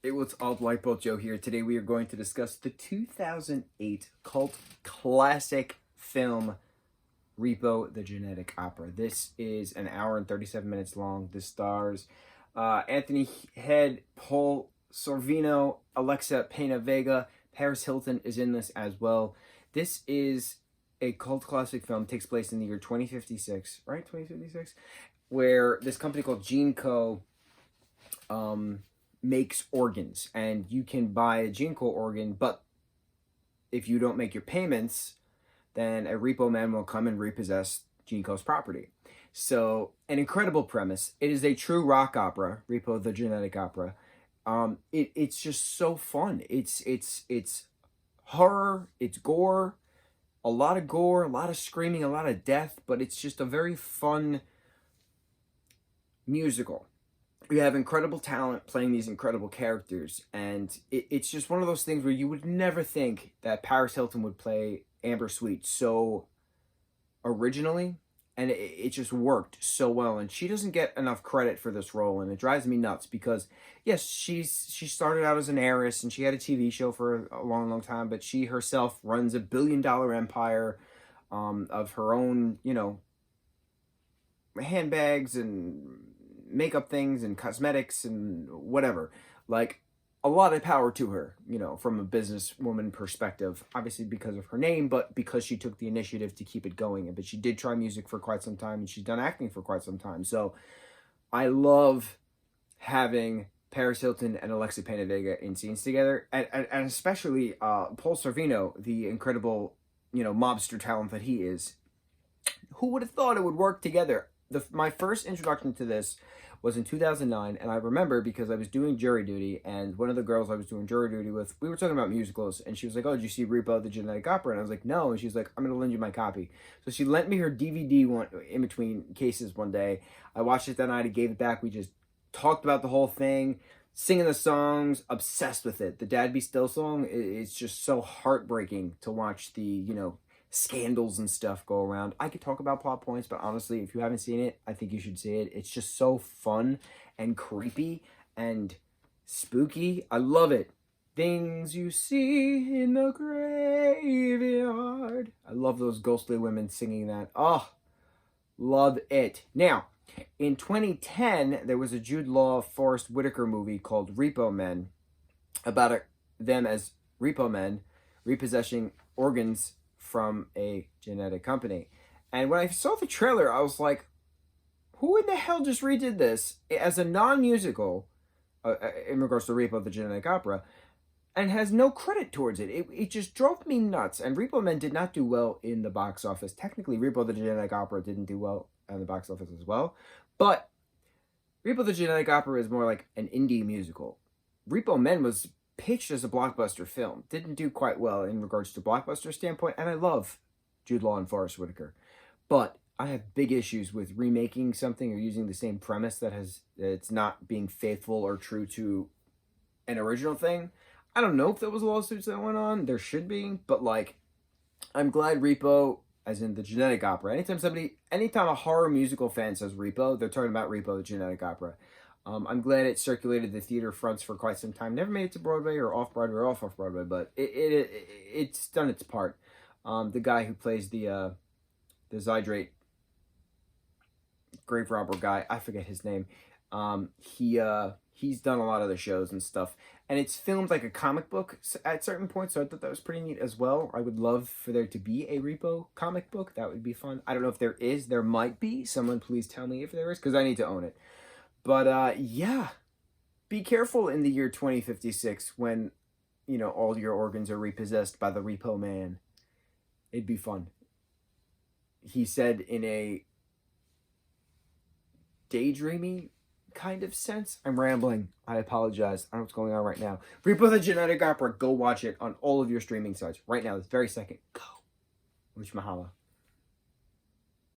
Hey, what's up, lightboltjoe here. Today we are going to discuss the 2008 cult classic film, Repo, the Genetic Opera. This is an hour and 37 minutes long. This stars Anthony Head, Paul Sorvino, Alexa Pena Vega. Paris Hilton is in this as well. This is a cult classic film. Takes place in the year 2056, right? 2056, where this company called Gene Co. Makes organs, and you can buy a Gene Co organ, but if you don't make your payments, then a repo man will come and repossess Gene Co's property. So, an incredible premise. It is a true rock opera, Repo the Genetic Opera. It's just so fun. It's horror, it's gore, a lot of screaming, a lot of death, but it's just a very fun musical. You have incredible talent playing these incredible characters, and it's just one of those things where you would never think that Paris Hilton would play Amber Sweet so originally, and it just worked so well. And she doesn't get enough credit for this role, and it drives me nuts because, yes, she started out as an heiress, and she had a TV show for a long time, but she herself runs a billion-dollar empire of her own, handbags and makeup things and cosmetics and whatever. Like, a lot of power to her, from a businesswoman perspective, obviously because of her name, but because she took the initiative to keep it going. But she did try music for quite some time, and she's done acting for quite some time. So I love having Paris Hilton and Alexa Pena Vega in scenes together, and especially Paul Sorvino, the incredible, mobster talent that he is. Who would have thought it would work together? My first introduction to this was in 2009, and I remember because I was doing jury duty, and one of the girls I was doing jury duty with, we were talking about musicals, and she was like, "Oh, did you see Repo, the Genetic Opera?" And I was like, "No," and she's like, "I'm going to lend you my copy." So she lent me her DVD in between cases one day. I watched it that night, I gave it back, we just talked about the whole thing, singing the songs, obsessed with it. The Dad Be Still song, it's just so heartbreaking to watch the, scandals and stuff go around. I could talk about plot points, but honestly, if you haven't seen it, I think you should see it. It's just so fun and creepy and spooky. I love it. Things you see in the graveyard. I love those ghostly women singing that. Oh, love it. Now, in 2010, there was a Jude Law, Forrest Whitaker movie called Repo Men, about them as repo men repossessing organs from a genetic company. And when I saw the trailer, I was like, who in the hell just redid this as a non-musical in regards to Repo the Genetic Opera, and has no credit towards it? It just drove me nuts. And Repo Men did not do well in the box office. Technically, Repo the Genetic Opera didn't do well in the box office as well. But Repo the Genetic Opera is more like an indie musical. Repo Men was pitched as a blockbuster film. Didn't do quite well in regards to blockbuster standpoint, and I love Jude Law and Forrest Whitaker. But I have big issues with remaking something or using the same premise it's not being faithful or true to an original thing. I don't know if there was lawsuits that went on. There should be, but I'm glad Repo, as in the Genetic Opera. Anytime a horror musical fan says Repo, they're talking about Repo the Genetic Opera. I'm glad it circulated the theater fronts for quite some time. Never made it to Broadway or off-Broadway or off-Broadway, but it's done its part. The guy who plays the Zydrate grave robber guy, I forget his name. He's done a lot of the shows and stuff, and it's filmed like a comic book at certain points, so I thought that was pretty neat as well. I would love for there to be a Repo comic book. That would be fun. I don't know if there is. There might be. Someone please tell me if there is, because I need to own it. But yeah, be careful in the year 2056 when, all your organs are repossessed by the Repo Man. It'd be fun. He said in a daydreamy kind of sense. I'm rambling. I apologize. I don't know what's going on right now. Repo the Genetic Opera. Go watch it on all of your streaming sites right now, this very second. Go. Mucho mahalo.